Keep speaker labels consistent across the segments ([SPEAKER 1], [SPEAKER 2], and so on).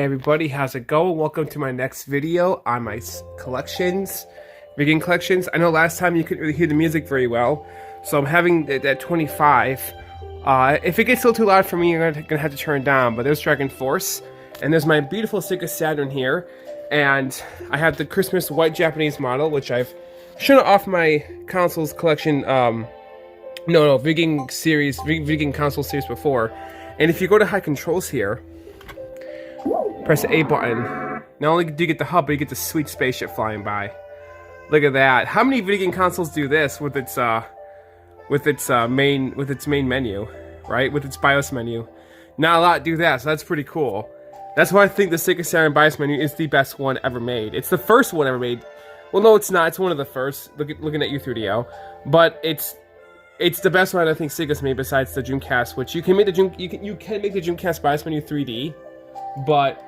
[SPEAKER 1] Hey everybody, how's it going? Welcome to my next video on my collections, video game collections. I know last time you couldn't really hear the music very well, so I'm having it at 25. If it gets a little too loud for me, you're gonna have to turn it down, but there's Dragon Force, and there's my beautiful Sega Saturn here, and I have the Christmas white Japanese model, which I've shown off my consoles collection, video game console series before. And if you go to high controls here, press the A button. Not only do you get the hub, but you get the sweet spaceship flying by. Look at that. How many video game consoles do this with its main menu, right? With its BIOS menu. Not a lot do that, so that's pretty cool. That's why I think the Sega Saturn BIOS menu is the best one ever made. It's the first one ever made. Well, no, it's not. It's one of the first. Looking at U3DO, but it's the best one I think Sega's made besides the Dreamcast, which you can make the Dreamcast BIOS menu 3D. But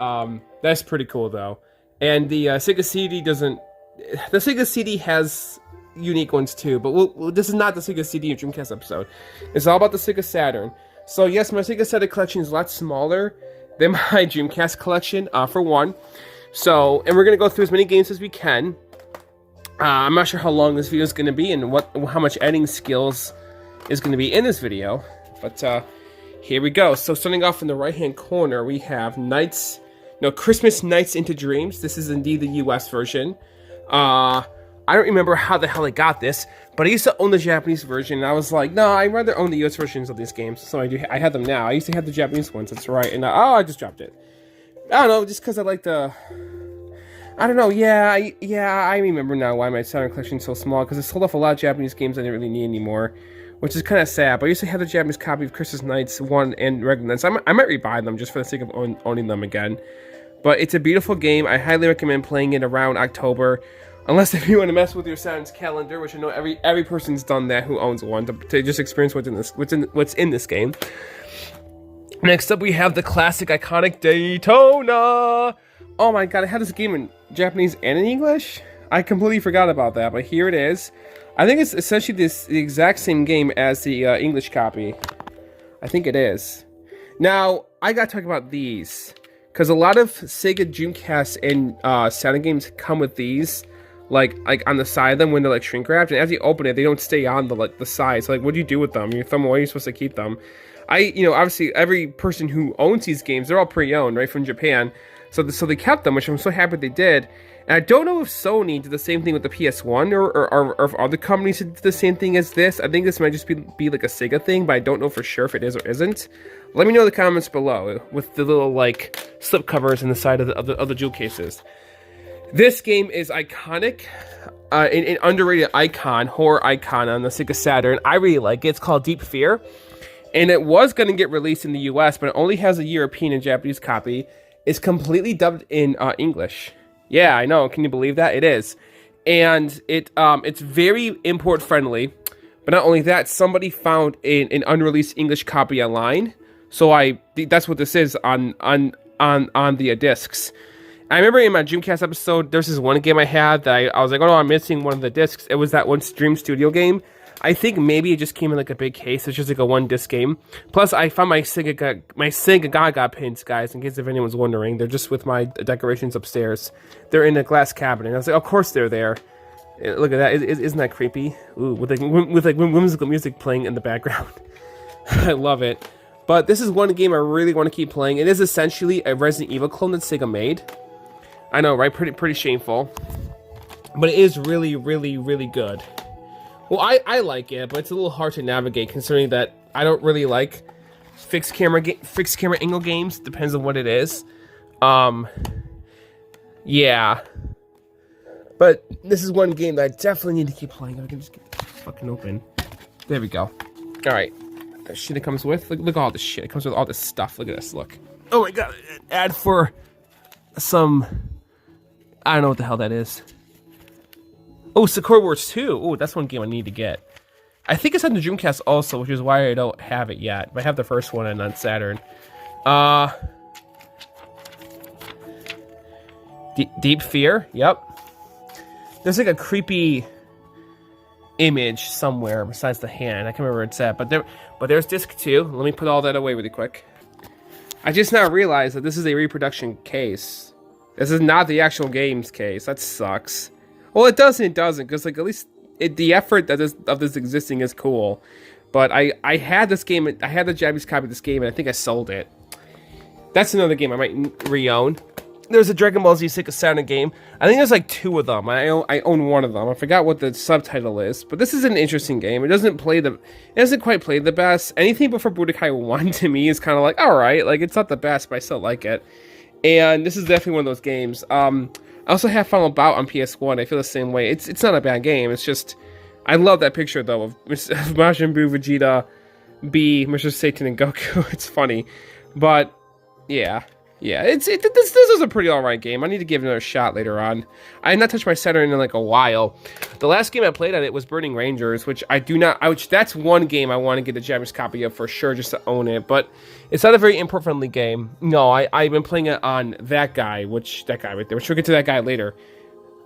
[SPEAKER 1] that's pretty cool though. And the Sega CD doesn't. The Sega CD has unique ones too, but this is not the Sega CD and Dreamcast episode. It's all about the Sega Saturn. So yes, my Sega Saturn collection is a lot smaller than my Dreamcast collection, for one. So, and we're gonna go through as many games as we can. I'm not sure how long this video is gonna be and how much editing skills is gonna be in this video, but here we go. So starting off in the right-hand corner, we have Christmas Nights into Dreams. This is indeed the US version. I don't remember how the hell I got this, but I used to own the Japanese version, and I was like, no, I'd rather own the US versions of these games. So I have them now. I used to have the Japanese ones, that's right. And I just dropped it. I don't know, just because I like the... I don't know, I remember now why my Saturn collection is so small, because it sold off a lot of Japanese games I didn't really need anymore. Which is kind of sad, but I used to have the Japanese copy of Christmas Nights 1 and regular Nights. I might rebuy them just for the sake of owning them again. But it's a beautiful game. I highly recommend playing it around October. Unless if you want to mess with your Saturn's calendar, which I know every person's done that who owns one, to just experience what's in this game. Next up we have the classic iconic Daytona! Oh my god, I had this game in Japanese and in English? I completely forgot about that, but here it is. I think it's essentially the exact same game as the English copy. I think it is. Now, I gotta talk about these. Because a lot of Sega Dreamcast and Saturn games come with these, like on the side of them when they're like shrink wrapped, and as you open it, they don't stay on the side. So like, what do you do with them? You throw them away, you're supposed to keep them. Obviously every person who owns these games, they're all pre-owned, right, from Japan. So they kept them, which I'm so happy they did. And I don't know if Sony did the same thing with the PS1 or if other companies did the same thing as this. I think this might just be like a Sega thing, but I don't know for sure if it is or isn't. Let me know in the comments below with the little like slip covers in the side of the jewel cases. This game is iconic, an underrated icon, horror icon on the Sega Saturn. I really like it. It's called Deep Fear, and it was going to get released in the US, but it only has a European and Japanese copy. It's completely dubbed in English. Yeah, I know. Can you believe that? It is. And it's very import friendly. But not only that, somebody found an unreleased English copy online. So that's what this is on the discs. I remember in my Dreamcast episode, there's this one game I had that I was like, oh no, I'm missing one of the discs. It was that one Dream Studio game. I think maybe it just came in like a big case. It's just like a one-disc game. Plus, I found my Sega Gaga pins, guys, in case if anyone's wondering. They're just with my decorations upstairs. They're in a glass cabinet. And I was like, of course they're there. Look at that. Isn't that creepy? Ooh, with whimsical music playing in the background. I love it. But this is one game I really want to keep playing. It is essentially a Resident Evil clone that Sega made. I know, right? Pretty shameful. But it is really, really, really good. Well, I like it, but it's a little hard to navigate considering that I don't really like fixed camera angle games. Depends on what it is. Yeah. But this is one game that I definitely need to keep playing. I can just get this fucking open. There we go. All right. The shit it comes with. Look at all this shit. It comes with all this stuff. Look at this. Look. Oh my god. Ad for some... I don't know what the hell that is. Oh, Sakura Wars 2. Oh, that's one game I need to get. I think it's on the Dreamcast also, which is why I don't have it yet. But I have the first one on Saturn. Deep Fear. Yep. There's like a creepy image somewhere besides the hand. I can't remember where it's at. But there's disc 2. Let me put all that away really quick. I just now realized that this is a reproduction case. This is not the actual game's case. That sucks. Well, it doesn't, because like at least the effort that of this existing is cool. But I had this game, I had the Japanese copy of this game, and I think I sold it. That's another game I might re-own. There's a Dragon Ball Z Sega Saturn game. I think there's like 2 of them. I own one of them. I forgot what the subtitle is, but this is an interesting game. It doesn't quite play the best. Anything before Budokai 1 to me is kind of like, all right, like it's not the best, but I still like it. And this is definitely one of those games. I also have Final Bout on PS1. I feel the same way. It's not a bad game. It's just, I love that picture though of Majin Buu, Vegeta, B, Mr. Satan, and Goku. It's funny, but yeah. This is a pretty alright game. I need to give it another shot later on. I had not touched my Saturn in like a while. The last game I played on it was Burning Rangers, which that's one game I want to get a Japanese copy of for sure, just to own it. But it's not a very import-friendly game. No, I've been playing it on that guy right there, which we'll get to that guy later.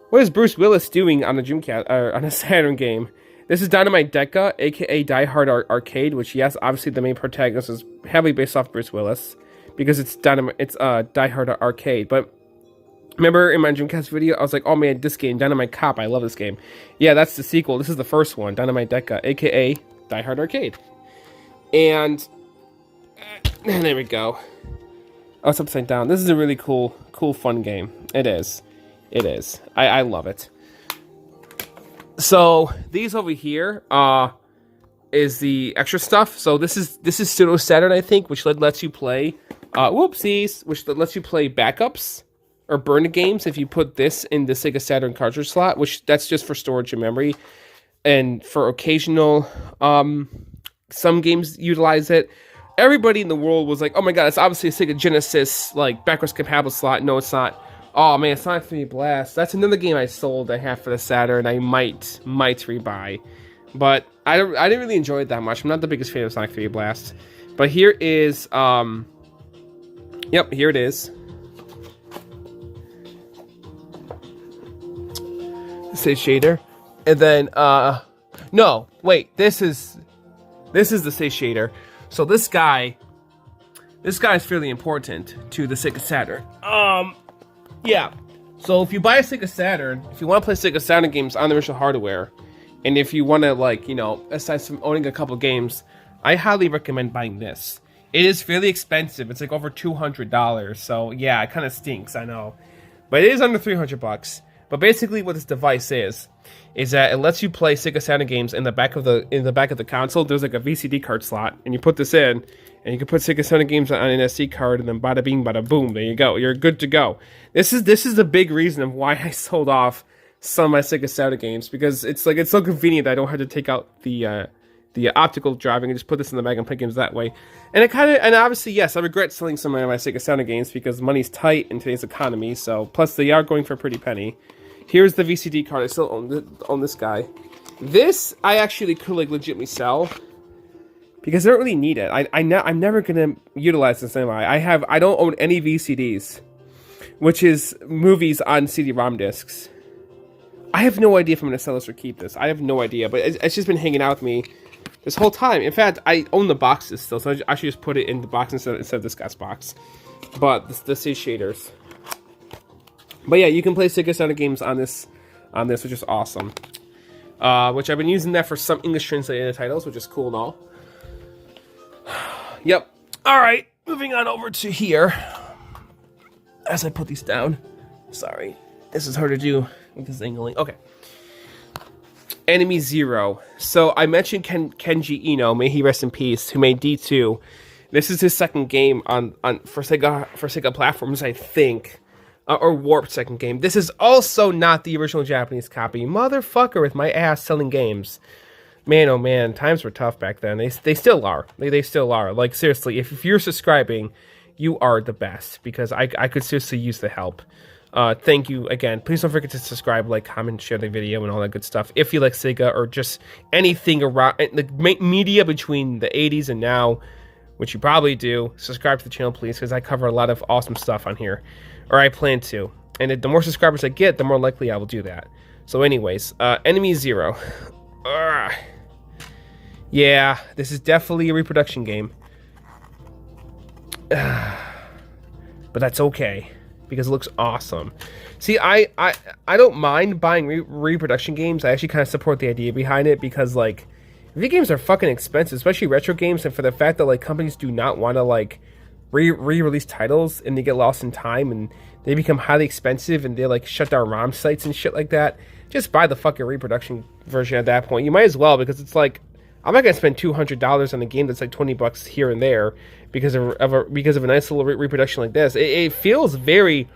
[SPEAKER 1] What is Bruce Willis doing on the Dreamcast, on a Saturn game? This is Dynamite Deca, aka Die Hard Arcade, which yes, obviously the main protagonist is heavily based off Bruce Willis. Because it's Die Hard Arcade. But remember in my Dreamcast video, I was like, oh man, this game, Dynamite Cop, I love this game. Yeah, that's the sequel. This is the first one, Dynamite Deca, aka Die Hard Arcade. And there we go. Oh, it's upside down. This is a really cool, fun game. It is. I love it. So these over here is the extra stuff. So this is Pseudo Saturn, I think, which lets you play which lets you play backups or burn games if you put this in the Sega Saturn cartridge slot, which that's just for storage and memory. And for occasional, some games utilize it. Everybody in the world was like, oh my god, it's obviously a Sega Genesis, like, backwards compatible slot. No, it's not. Oh man, Sonic 3 Blast. That's another game I sold I have for the Saturn. I might rebuy. But I didn't really enjoy it that much. I'm not the biggest fan of Sonic 3 Blast. But here is, yep, here it is. Stage shader. And then, no, wait, this is the stage shader. So this guy is fairly important to the Sega Saturn. Yeah. So if you buy a Sega Saturn, if you want to play Sega Saturn games on the original hardware, and if you want to, like, you know, aside from owning a couple games, I highly recommend buying this. It is fairly expensive. It's like over $200. So yeah, it kind of stinks, I know. But it is under $300. But basically what this device is that it lets you play Sega Saturn games in the back of the console. There's like a VCD card slot, and you put this in, and you can put Sega Saturn games on an SD card, and then bada bing, bada boom, there you go. You're good to go. This is the big reason of why I sold off some of my Sega Saturn games, because it's so convenient that I don't have to take out the optical driving and just put this in the bag and play games that way. And obviously, yes, I regret selling some of my Sega Saturn games because money's tight in today's economy. So plus they are going for a pretty penny. Here's the VCD card. I still own this guy. This I actually could like legitimately sell because I don't really need it. I'm never gonna utilize this anyway. I don't own any VCDs, which is movies on CD-ROM discs. I have no idea if I'm gonna sell this or keep this. I have no idea, but it's just been hanging out with me this whole time. In fact, I own the boxes still, so I should just put it in the box instead of this guy's box. But this is shaders. But yeah, you can play Sega Saturn games on this, which is awesome. Which I've been using that for some English translated titles, which is cool and all. Yep. All right, moving on over to here. As I put these down, sorry, this is hard to do with this angling. Okay. Enemy Zero. So I mentioned Kenji Eno, may he rest in peace, who made D2. This is his second game for Sega platforms, I think. Or Warped second game. This is also not the original Japanese copy. Motherfucker with my ass selling games. Man, oh man, times were tough back then. They still are. They still are. Like, seriously, if you're subscribing, you are the best. Because I could seriously use the help. Thank you again. Please don't forget to subscribe, like, comment, share the video, and all that good stuff. If you like Sega or just anything around the media between the 80s and now, which you probably do, subscribe to the channel, please, because I cover a lot of awesome stuff on here. Or I plan to. And the more subscribers I get, the more likely I will do that. So anyways, Enemy Zero. Yeah, this is definitely a reproduction game. but that's okay because it looks awesome. See, I don't mind buying reproduction games. I actually kind of support the idea behind it because, like, video games are fucking expensive, especially retro games, and for the fact that, like, companies do not want to, like, re-release titles and they get lost in time and they become highly expensive and they, like, shut down ROM sites and shit like that. Just buy the fucking reproduction version at that point. You might as well, because it's like, I'm not gonna spend $200 on a game that's like $20 here and there because of a nice little reproduction like this. It feels very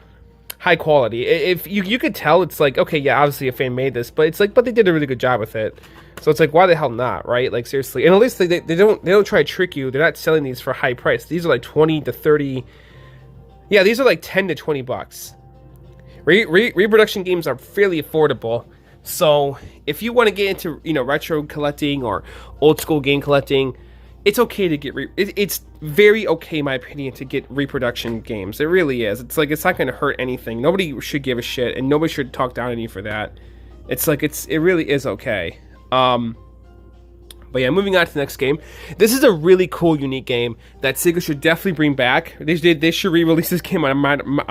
[SPEAKER 1] high quality. If you could tell, it's like, okay, yeah, obviously a fan made this, but it's like, but they did a really good job with it. So it's like, why the hell not, right? Like, seriously. And at least they don't try to trick you. They're not selling these for high price. These are like 20 to 30. Yeah, these are like 10 to 20 bucks. Reproduction games are fairly affordable. So if you want to get into, you know, retro collecting or old school game collecting, it's okay to get it's very okay, in my opinion, to get reproduction games. It really is. It's like, it's not going to hurt anything. Nobody should give a shit, and nobody should talk down on you for that. It's like, it really is okay. But yeah, moving on to the next game. This is a really cool, unique game that Sega should definitely bring back. They should re-release this game on modern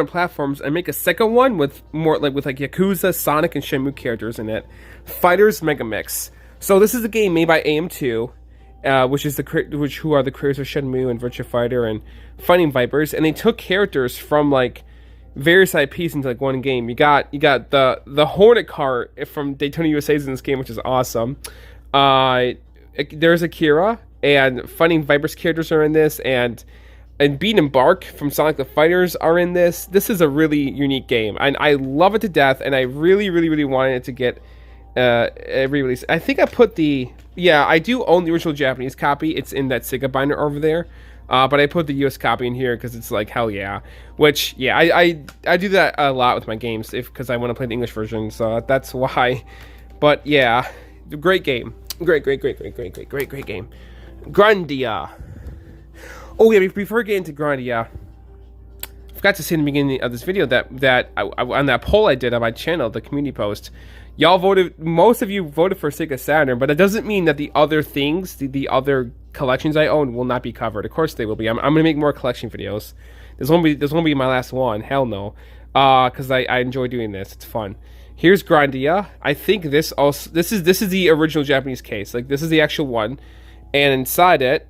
[SPEAKER 1] platforms and make a second one with more like Yakuza, Sonic, and Shenmue characters in it. Fighters Mega Mix. So this is a game made by AM2, who are the creators of Shenmue and Virtua Fighter and Fighting Vipers, and they took characters from like various IPs into like one game. You got the Hornet car from Daytona USA's in this game, which is awesome. There's Akira, and Fighting Vipers characters are in this, and Beat and Bark from Sonic the Fighters are in this. This is a really unique game, and I love it to death, and I really, really, really wanted it to get a re-release. I think I put I do own the original Japanese copy. It's in that Sega binder over there. But I put the US copy in here because it's like, hell yeah. Which, yeah, I do that a lot with my games because I want to play the English version, so that's why. But yeah, great game. Great game. Grandia. Oh yeah, before we get into Grandia, I forgot to say in the beginning of this video that on that poll I did on my channel, the community post, most of you voted for Sega Saturn, but it doesn't mean that the other things, the other collections I own will not be covered. Of course they will be. I'm gonna make more collection videos. This won't be my last one. Hell no. Because I enjoy doing this. It's fun. Here's Grandia. I think this is the original Japanese case. Like, this is the actual one, and inside it,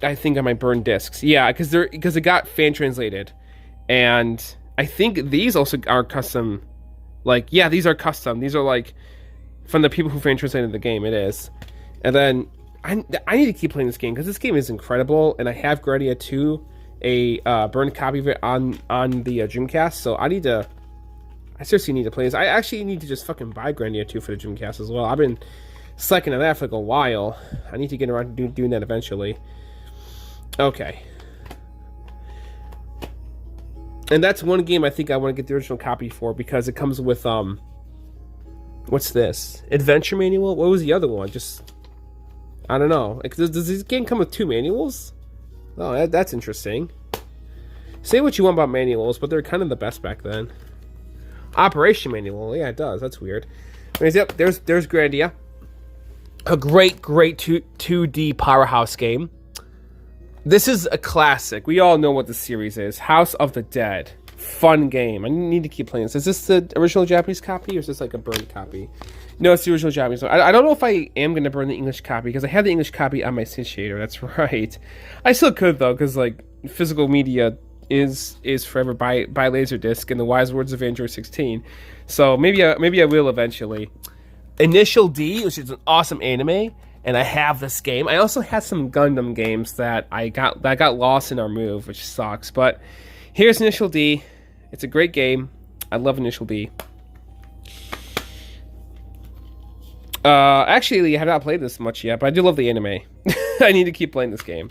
[SPEAKER 1] I think I might burn discs. Yeah, because it got fan translated, and I think these also are custom. Like, yeah, these are custom. These are like from the people who fan translated the game. It is, and then I need to keep playing this game because this game is incredible, and I have Grandia 2, a burned copy of it on the Dreamcast. So I seriously need to play this. I actually need to just fucking buy Grandia 2 for the Dreamcast as well. I've been slacking on that for like a while. I need to get around to doing that eventually. Okay. And that's one game I think I want to get the original copy for because it comes with, what's this? Adventure manual? What was the other one? Just, I don't know. Like, does this game come with 2 manuals? Oh, that's interesting. Say what you want about manuals, but they're kind of the best back then. Operation manual. Yeah, it does. That's weird. Anyways, yep, there's Grandia. A great 2D powerhouse game. This is a classic. We all know what the series is. House of the Dead. Fun game. I need to keep playing this. Is this the original Japanese copy or is this like a burned copy? No, it's the original Japanese one. I don't know if I am going to burn the English copy because I have the English copy on my Satiator. That's right. I still could though because like physical media is forever by Laserdisc in the wise words of Android 16. So maybe I will eventually. Initial D, which is an awesome anime. And I have this game. I also had some Gundam games that got lost in our move, which sucks. But here's Initial D. It's a great game. I love Initial D. Actually, I have not played this much yet, but I do love the anime. I need to keep playing this game.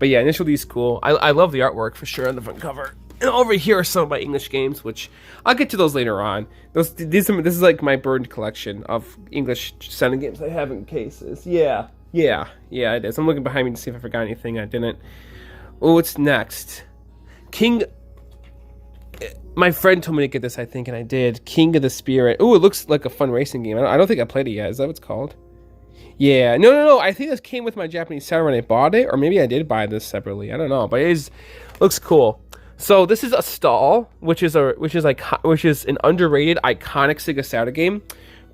[SPEAKER 1] But yeah, Initial D is cool. I love the artwork for sure on the front cover. And over here are some of my English games, which I'll get to those later on. This is like my burned collection of English sounding games I have in cases. Yeah, it is. I'm looking behind me to see if I forgot anything I didn't. Oh, what's next? My friend told me to get this, I think, and I did. King of the Spirit. Oh, it looks like a fun racing game. I don't think I played it yet. Is that what it's called? Yeah, no. I think this came with my Japanese Saturn when I bought it, or maybe I did buy this separately. I don't know, but looks cool. So this is a stall, which is an underrated, iconic Sega Saturn game.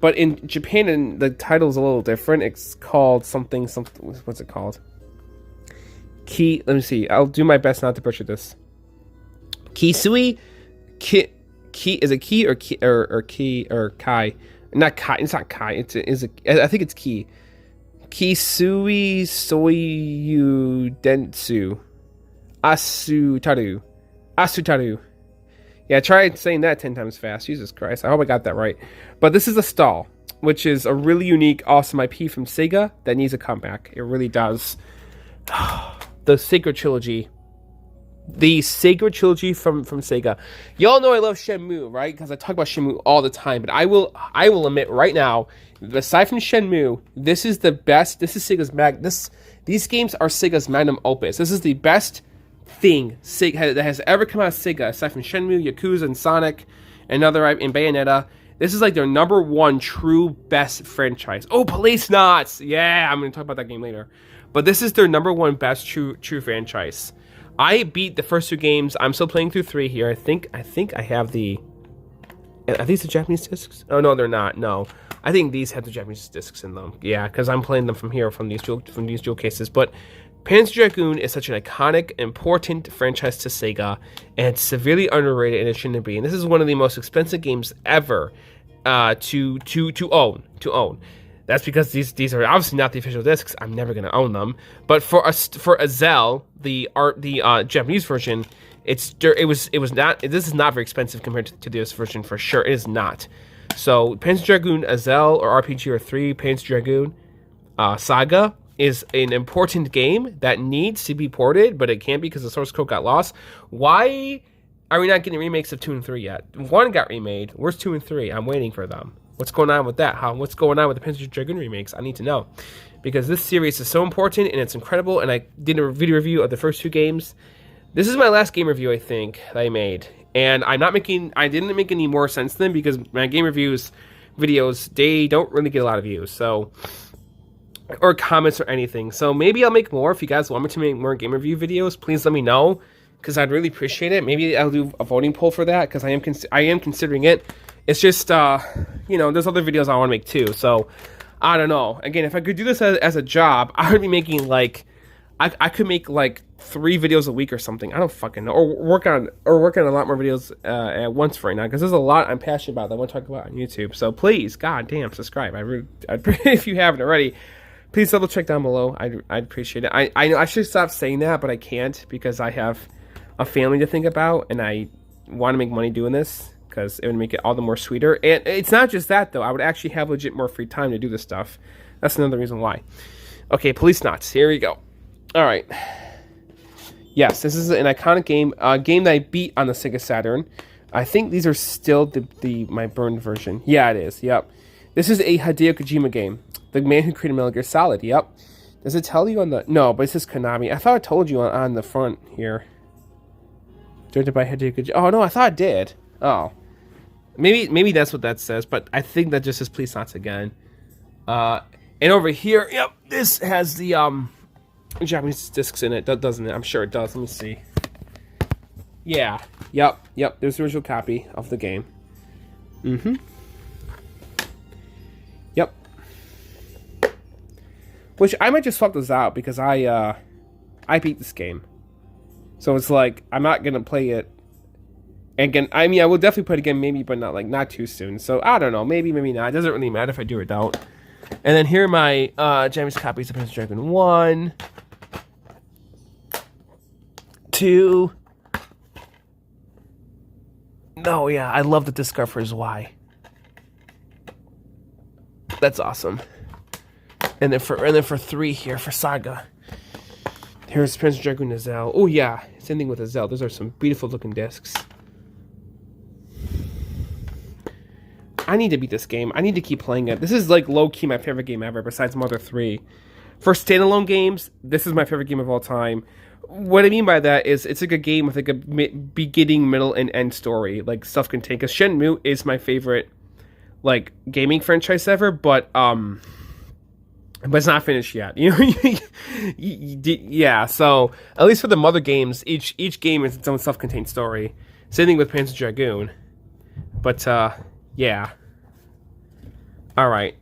[SPEAKER 1] But in Japan, and the title is a little different. It's called something. What's it called? Let me see. I'll do my best not to butcher this. Kisui, is it Ki or Ki or Kai? Not Kai. It's not Kai. I think it's Ki. Kisui Soyu Dentsu Asutaru. Yeah, try saying that 10 times fast. Jesus Christ. I hope I got that right. But this is a stall, which is a really unique, awesome IP from Sega that needs a comeback. It really does. The Sacred Trilogy. The Sacred Trilogy from Sega. Y'all know I love Shenmue, right? Because I talk about Shenmue all the time. But I will admit right now, aside from Shenmue, this is the best. This is Sega's these games are Sega's magnum opus. This is the best thing that has ever come out of Sega, aside from Shenmue, Yakuza, and Sonic, and Bayonetta. This is like their number one true best franchise. Oh, Police Knots! Yeah, I'm going to talk about that game later. But this is their number one best true franchise. I beat the first two games. I'm still playing through 3 here. I think I have the... Are these the Japanese discs? Oh, no, they're not. No. I think these have the Japanese discs in them. Yeah, because I'm playing them from here, from these jewel cases. But Panzer Dragoon is such an iconic, important franchise to Sega, and it's severely underrated, and it shouldn't be. And this is one of the most expensive games ever to own. That's because these are obviously not the official discs. I'm never going to own them. But for Azel, the Japanese version, this is not very expensive compared to this version for sure. It is not. So Panzer Dragoon Azel or RPG or 3 Panzer Dragoon Saga is an important game that needs to be ported, but it can't because the source code got lost. Why are we not getting remakes of 2 and 3 yet? 1 got remade. Where's 2 and 3? I'm waiting for them. What's going on with that? What's going on with the Panzer Dragoon remakes? I need to know. Because this series is so important and it's incredible, and I did a video review of the first 2 games. This is my last game review, I think, that I made. And I didn't make any more since then because my game reviews videos, they don't really get a lot of views. So, or comments or anything. So maybe I'll make more. If you guys want me to make more game review videos, please let me know, because I'd really appreciate it. Maybe I'll do a voting poll for that, because I am considering it. It's just, there's other videos I want to make too. So, I don't know. Again, if I could do this as a job, I would be making I could make 3 videos a week or something. I don't fucking know. Or work on a lot more videos at once right now, because there's a lot I'm passionate about that I want to talk about on YouTube. So please, goddamn, subscribe. If you haven't already, please double check down below. I'd appreciate it. I know I should stop saying that, but I can't, because I have a family to think about, and I want to make money doing this, because it would make it all the more sweeter. And it's not just that, though. I would actually have legit more free time to do this stuff. That's another reason why. Okay, Police Knots. Here we go. All right. Yes, this is an iconic game. A game that I beat on the Sega Saturn. I think these are still my burned version. Yeah, it is. Yep. This is a Hideo Kojima game. The man who created Metal Gear Solid. Yep. Does it tell you on the... No, but it says Konami. I thought it told you on the front here. Directed by Hideo Kojima. Oh, no, I thought it did. Oh. Maybe that's what that says, but I think that just says Police Knots again. And over here, yep, this has the Japanese discs in it, doesn't it? I'm sure it does. Let me see. Yeah. Yep. There's the original copy of the game. Mm-hmm. Yep. Which I might just swap those out, because I beat this game. So it's like, I'm not gonna play it again. I mean, I will definitely play it again, maybe, but not too soon. So I don't know. Maybe not. It doesn't really matter if I do or don't. And then here are my Japanese copies of Panzer Dragoon 1, 2. No, yeah, I love the disc cover for his Y. That's awesome. And then for 3 here for Saga. Here's Panzer Dragoon Azel. Oh yeah, same thing with Azel. Those are some beautiful looking discs. I need to beat this game. I need to keep playing it. This is low-key my favorite game ever, besides Mother 3. For standalone games, this is my favorite game of all time. What I mean by that is it's a game with a beginning, middle, and end story, self-contained. Because Shenmue is my favorite gaming franchise ever, but but it's not finished yet. You know, yeah. So at least for the Mother games, each game is its own self-contained story. Same thing with Panzer Dragoon. But yeah. All right.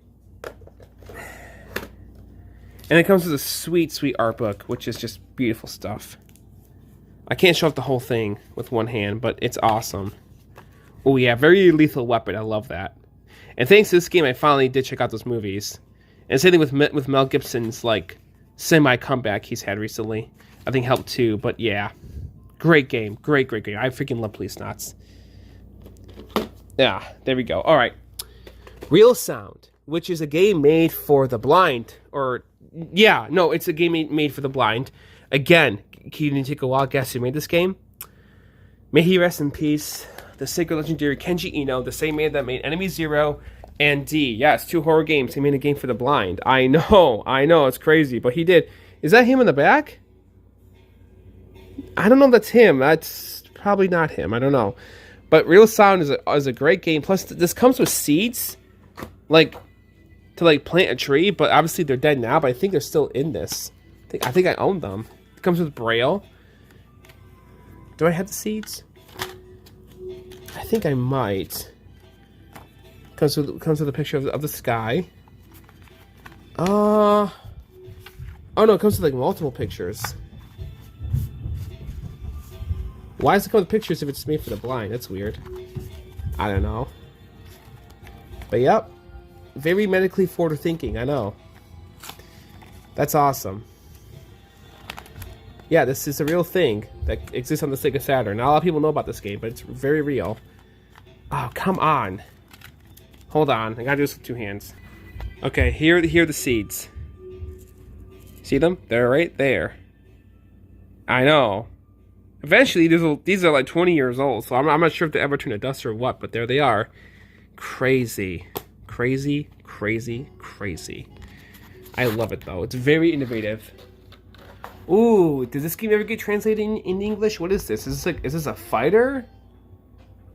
[SPEAKER 1] And it comes with a sweet, sweet art book, which is just beautiful stuff. I can't show up the whole thing with one hand, but it's awesome. Oh yeah, very lethal weapon. I love that. And thanks to this game, I finally did check out those movies. And same thing with Mel Gibson's like semi comeback he's had recently. I think helped too. But yeah, great game, great game. I freaking love Police Knots. Yeah, there we go. All right, Real Sound, which is a game made for the blind, or yeah, no, it's a game made for the blind. Again, can you take a wild guess who made this game? May he rest in peace. The sacred legendary Kenji Eno, the same man that made Enemy Zero and D. Yes, 2 horror games. He made a game for the blind. I know, it's crazy, but he did. Is that him in the back? I don't know if that's him. That's probably not him. I don't know. But Real Sound is a great game. Plus, this comes with seeds, like to like plant a tree. But obviously they're dead now. But I think they're still in this. I think I own them. It comes with Braille. Do I have the seeds? I think I might. Comes with a picture of the sky. Oh no, it comes with like multiple pictures. Why does it come with pictures if it's made for the blind? That's weird. I don't know. But yep, very medically forward thinking. I know. That's awesome. Yeah, this is a real thing that exists on the Sega Saturn. Not a lot of people know about this game, but it's very real. Oh, come on. Hold on. I gotta do this with 2 hands. Okay, here are the seeds. See them? They're right there. I know. Eventually, these are like 20 years old, so I'm not sure if they ever turn to dust or what, but there they are. Crazy. Crazy. I love it, though. It's very innovative. Ooh, does this game ever get translated in English? What is this? Is this a fighter?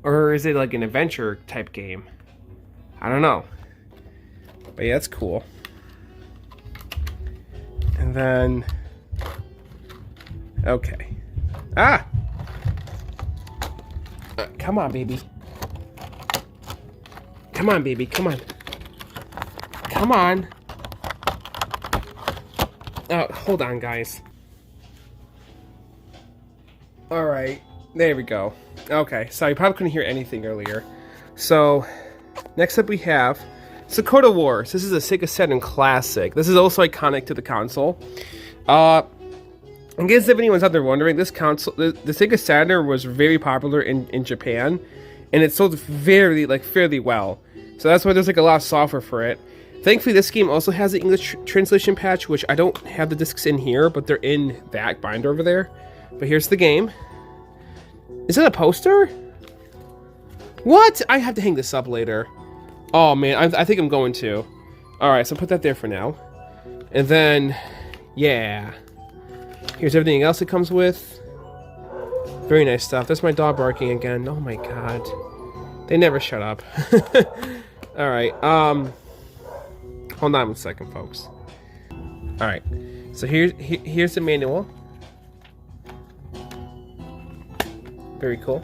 [SPEAKER 1] Or is it like an adventure type game? I don't know. But yeah, that's cool. And then... okay. Ah! Come on, baby. Come on, baby. Come on. Come on. Oh, hold on, guys. Alright. There we go. Okay, so you probably couldn't hear anything earlier. So, next up we have Sakota Wars. This is a Sega Saturn classic. This is also iconic to the console. In case if anyone's out there wondering, this console, the Sega Saturn was very popular in Japan, and it sold fairly well. So that's why there's like a lot of software for it. Thankfully, this game also has an English translation patch, which I don't have the discs in here, but they're in that binder over there. But here's the game. Is that a poster? What? I have to hang this up later. Oh man, I think I'm going to. Alright, so put that there for now. And then, yeah. Here's everything else it comes with. Very nice stuff. That's my dog barking again. Oh my god. They never shut up. Alright, hold on one second, folks. Alright, so here's the manual. Very cool.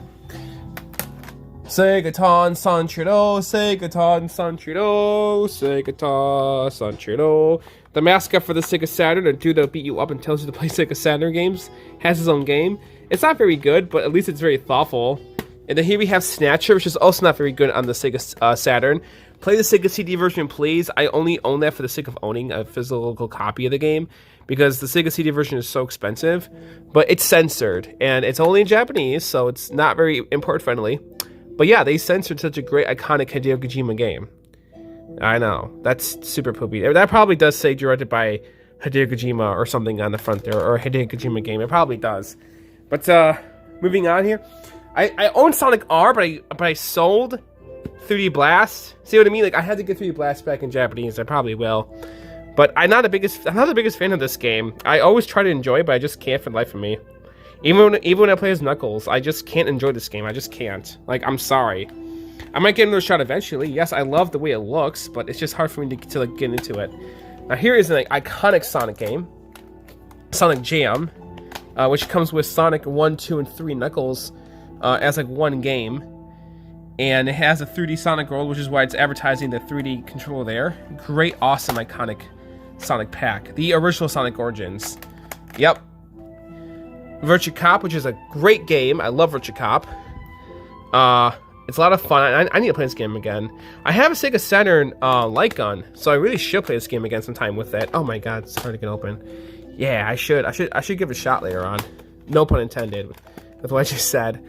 [SPEAKER 1] Segaton Sanchiro, Segaton Sanchiro, Segaton Sanchiro. The mascot for the Sega Saturn, a dude that'll beat you up and tells you to play Sega Saturn games, has his own game. It's not very good, but at least it's very thoughtful. And then here we have Snatcher, which is also not very good on the Sega Saturn. Play the Sega CD version, please. I only own that for the sake of owning a physical copy of the game, because the Sega CD version is so expensive. But it's censored, and it's only in Japanese, so it's not very import friendly. But yeah, they censored such a great, iconic Hideo Kojima game. I know, that's super poopy. That probably does say directed by Hideo Kojima or something on the front there, or a Hideo Kojima game. It probably does. But moving on here, I own Sonic R, but I sold 3D Blast. See what I mean? Like, I had to get 3D Blast back in Japanese. I probably will. But I'm not the biggest fan of this game. I always try to enjoy it, but I just can't for the life of me. Even when I play as Knuckles, I just can't enjoy this game. I just can't. Like, I'm sorry. I might get another shot eventually. Yes, I love the way it looks, but it's just hard for me to like, get into it. Now here is an iconic Sonic game, Sonic Jam, which comes with Sonic 1, 2, and 3 Knuckles as like one game. And it has a 3D Sonic World, which is why it's advertising the 3D controller there. Great, awesome, iconic Sonic pack. The original Sonic Origins. Yep. Virtua Cop, which is a great game. I love Virtua Cop. It's a lot of fun. I need to play this game again. I have a Sega Saturn light gun, so I really should play this game again sometime with it. Oh my god, it's hard to get open. Yeah, I should give it a shot later on. No pun intended with what I just said.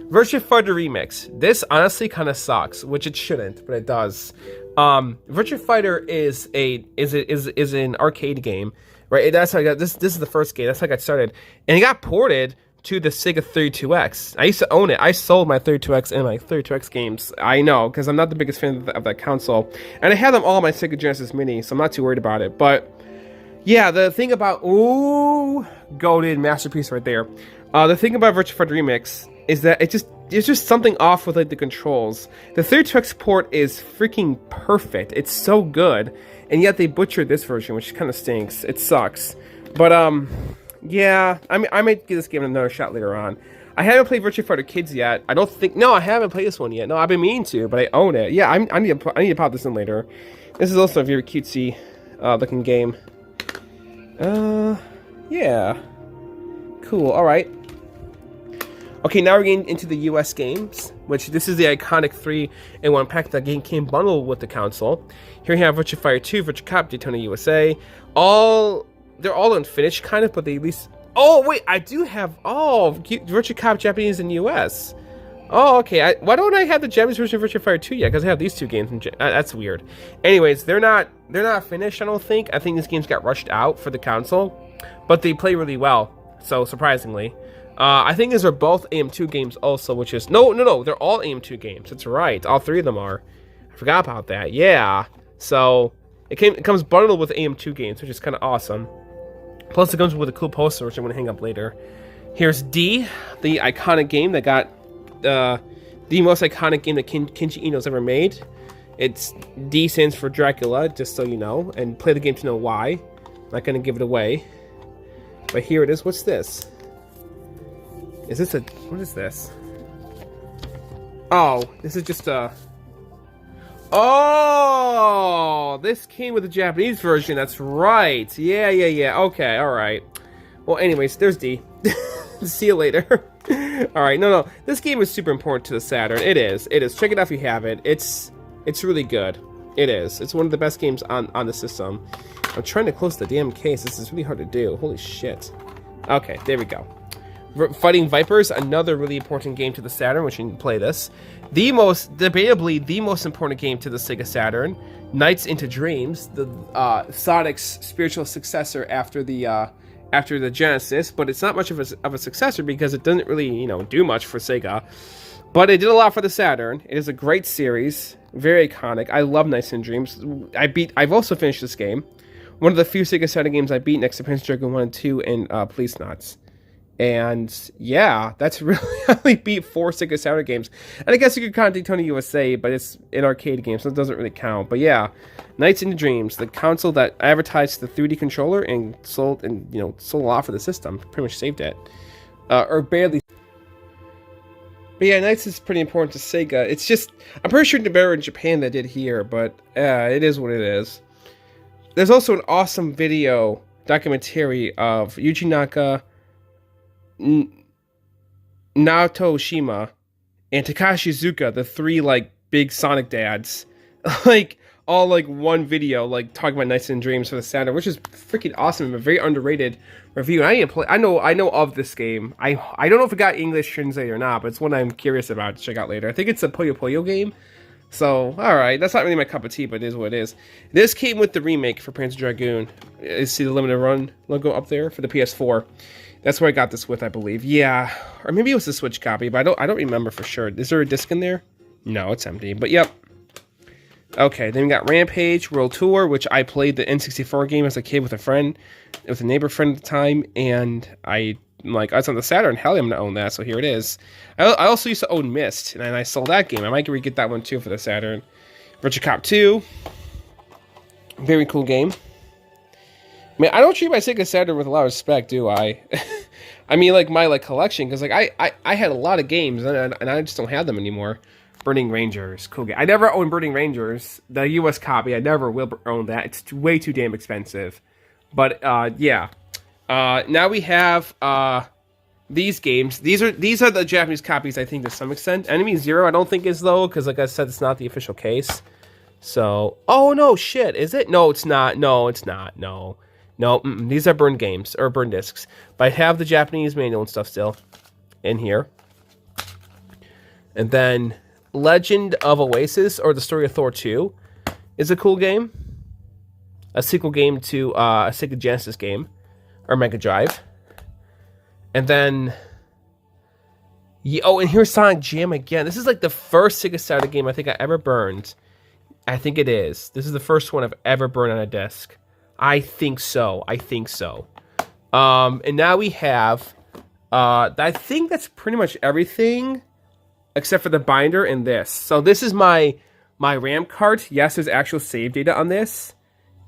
[SPEAKER 1] Virtua Fighter Remix. This honestly kind of sucks, which it shouldn't, but it does. Virtua Fighter is an arcade game, right? That's how I got this. This is the first game. That's how I got started, and it got ported to the Sega 32X. I used to own it. I sold my 32X and my 32X games. I know, because I'm not the biggest fan of that console. And I had them all on my Sega Genesis Mini, so I'm not too worried about it. But, yeah, the thing about... Ooh, goated masterpiece right there. The thing about Virtua Fighter Remix is that there's just something off with, like, the controls. The 32X port is freaking perfect. It's so good. And yet they butchered this version, which kind of stinks. It sucks. But, yeah, I might give this game another shot later on. I haven't played Virtua Fighter Kids yet. I haven't played this one yet. No, I've been meaning to, but I own it. Yeah, I need to pop this in later. This is also a very cutesy looking game. Yeah. Cool, alright. Okay, now we're getting into the US games, which this is the iconic 3-in-1 pack that game came bundled with the console. Here we have Virtua Fighter 2, Virtua Cop, Daytona USA. They're all unfinished, kind of, but they at least... Oh, wait, I do have... Oh, Virtua Cop Japanese and US. Oh, okay. Why don't I have the Japanese version of Virtua Fighter 2 yet? Because I have these two games. That's weird. Anyways, they're not finished, I don't think. I think these games got rushed out for the console. But they play really well, so surprisingly. I think these are both AM2 games also, which is... No, they're all AM2 games. That's right. All three of them are. I forgot about that. Yeah. So, it comes bundled with AM2 games, which is kind of awesome. Plus, it comes with a cool poster, which I'm going to hang up later. Here's D, the iconic game that got the most iconic game that Kenji Ino's ever made. It's D stands for Dracula, just so you know, and play the game to know why. I'm not going to give it away. But here it is. What's this? Is this what is this? Oh, this is just a... Oh, this came with the Japanese version. That's right. Yeah. Okay, all right. Well, anyways, there's D. See you later. All right. No. This game is super important to the Saturn. It is. Check it out if you have it. It's really good. It is. It's one of the best games on the system. I'm trying to close the damn case. This is really hard to do. Holy shit. Okay, there we go. Fighting Vipers, another really important game to the Saturn, which you can play this. Debatably the most important game to the Sega Saturn, Nights into Dreams, the Sonic's spiritual successor after the Genesis, but it's not much of a successor because it doesn't really, do much for Sega. But it did a lot for the Saturn. It is a great series, very iconic. I love Nights into Dreams. I've also finished this game. One of the few Sega Saturn games I beat next to Panzer Dragoon 1 and 2 and Police Knots. And yeah, that's really I only beat 4 Sega Saturn games. And I guess you could count Daytona USA, but it's an arcade game, so it doesn't really count. But yeah, Nights into Dreams, the console that advertised the 3D controller and sold a lot for the system. Pretty much saved it. Or barely. But yeah, Nights is pretty important to Sega. It's just, I'm pretty sure it's better in Japan than it did here, but it is what it is. There's also an awesome video documentary of Yuji Naka, Naoto Oshima, and Takashi Iizuka, the 3 big Sonic dads, all one video talking about Nights and Dreams for the Saturn, which is freaking awesome. A very underrated review. And I need to play. I know of this game. I don't know if it got English translated or not, but it's one I'm curious about to check out later. I think it's a Puyo Puyo game. So, alright, that's not really my cup of tea, but it is what it is. This came with the remake for Panzer Dragoon. You see the limited run logo up there for the PS4. That's where I got this with, I believe. Yeah, or maybe it was a Switch copy, but I don't remember for sure. Is there a disc in there? No, it's empty, but yep. Okay, then we got Rampage World Tour, which I played the N64 game as a kid with a friend, with a neighbor friend at the time, and I was on the Saturn. Hell, I'm gonna own that, so here it is. I also used to own Myst, and I sold that game. I might get that one too for the Saturn. Virtua Cop 2. Very cool game. Man, I don't treat my Sega Saturn with a lot of respect, do I? I mean, like, my, like, collection, because, like, I had a lot of games, and I just don't have them anymore. Burning Rangers, cool game. I never owned Burning Rangers, the US copy. I never will own that. It's way too damn expensive. But, yeah. Now we have, these games. These are the Japanese copies, I think, to some extent. Enemy Zero, I don't think is, though, because, like I said, it's not the official case. So, oh, no, shit, is it? No, it's not. No, it's not. No. No, these are burned games, or burned discs. But I have the Japanese manual and stuff still in here. And then Legend of Oasis, or The Story of Thor 2, is a cool game. A sequel game to a Sega Genesis game, or Mega Drive. And then... oh, and here's Sonic Jam again. This is like the first Sega Saturn game I think I ever burned. I think it is. This is the first one I've ever burned on a disc. I think so. And now we have, I think that's pretty much everything except for the binder and this. So this is my RAM card. Yes, there's actual save data on this.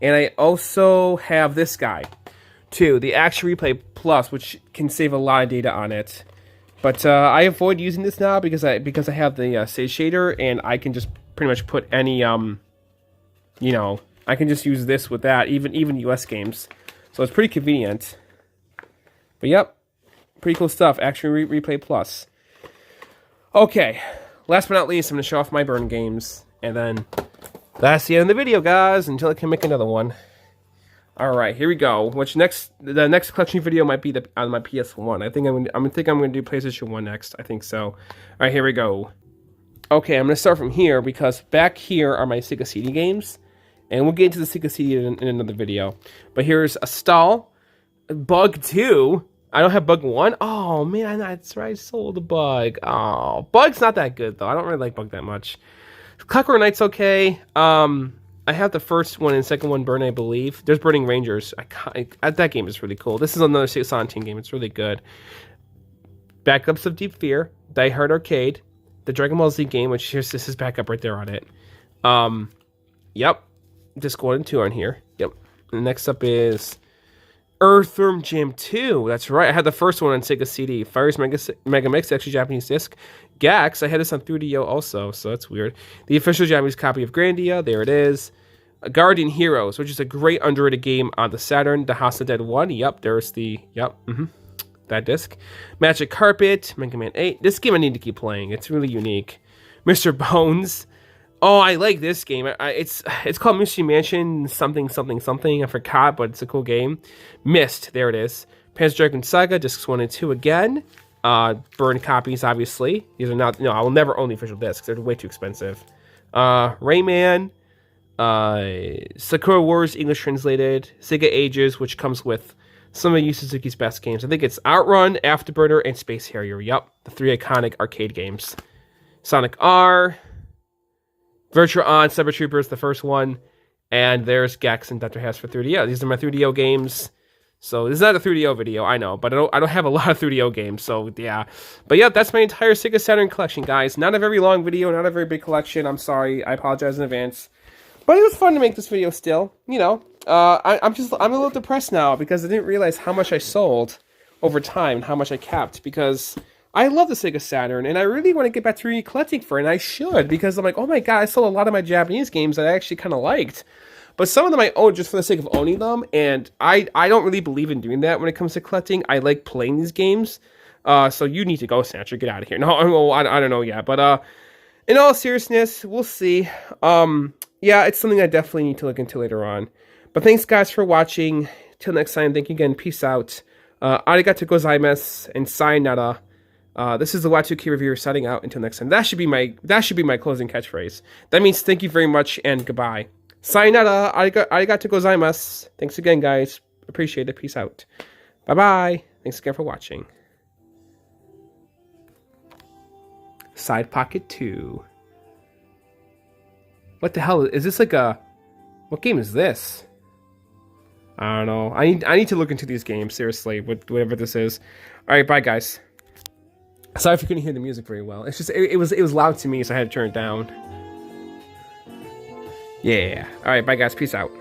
[SPEAKER 1] And I also have this guy, too, the Action Replay Plus, which can save a lot of data on it. But I avoid using this now because I have the save shader, and I can just pretty much put any, you know, I can just use this with that, even US games. So it's pretty convenient. But yep, pretty cool stuff. Action Replay Plus. Okay, last but not least, I'm going to show off my burn games. And then that's the end of the video, guys, until I can make another one. Alright, here we go. The next collection video might be on my PS1. I think I'm going to do PlayStation 1 next. I think so. Alright, here we go. Okay, I'm going to start from here because back here are my Sega CD games. And we'll get into the Sega CD in another video. But here's a stall. Bug 2. I don't have Bug 1. Oh, man, that's right. I sold the Bug. Oh, Bug's not that good, though. I don't really like Bug that much. Clockwork Knight's okay. I have the first one and second one burn, I believe. There's Burning Rangers. That game is really cool. This is another Sega Saturn game. It's really good. Backups of Deep Fear. Die Hard Arcade. The Dragon Ball Z game, which this is backup right there on it. Yep. Disc 1 and 2 on here. Yep. And next up is Earthworm Jim 2. That's right. I had the first one on Sega CD. Fire's Mega Mix, actually Japanese disc. Gax. I had this on 3DO also, so that's weird. The official Japanese copy of Grandia. There it is. Guardian Heroes, which is a great underrated game on the Saturn. The House of Dead 1. Yep. There's the... Yep. That disc. Magic Carpet. Mega Man 8. This game I need to keep playing. It's really unique. Mr. Bones. Oh, I like this game. It's called Mystery Mansion something. I forgot, but it's a cool game. Myst, there it is. Panzer Dragoon Saga, discs 1 and 2 again. Burned copies, obviously. These are not... No, I will never own the official discs. They're way too expensive. Rayman. Sakura Wars, English translated. Sega Ages, which comes with some of Yu Suzuki's best games. I think it's Outrun, Afterburner, and Space Harrier. Yep, the 3 iconic arcade games. Sonic R... Virtua On, Cyber Troopers, the first one, and there's Gex and Dr. House for 3DO. These are my 3DO games. So this is not a 3DO video, I know, but I don't have a lot of 3DO games, so yeah. But yeah, that's my entire Sega Saturn collection, guys. Not a very long video, not a very big collection. I'm sorry, I apologize in advance. But it was fun to make this video still, you know. I'm a little depressed now because I didn't realize how much I sold over time and how much I kept because I love the Sega Saturn, and I really want to get back to collecting for it, and I should, because I'm like, oh my god, I sold a lot of my Japanese games that I actually kind of liked. But some of them I own just for the sake of owning them, and I don't really believe in doing that when it comes to collecting. I like playing these games, so you need to go, Snatcher, get out of here. No, I don't know yet, but in all seriousness, we'll see. Yeah, it's something I definitely need to look into later on. But thanks, guys, for watching. Till next time, thank you again. Peace out. Arigato gozaimasu, and sayonara. This is the Y2K reviewer signing out until next time. That should be my closing catchphrase. That means thank you very much and goodbye. Sayonara, arigato gozaimasu. Thanks again, guys. Appreciate it. Peace out. Bye-bye. Thanks again for watching. Side Pocket 2. What the hell? Is this like a... What game is this? I don't know. I need to look into these games, seriously, whatever this is. Alright, bye, guys. Sorry if you couldn't hear the music very well. It's just it was loud to me, so I had to turn it down. Yeah. Alright, bye guys. Peace out.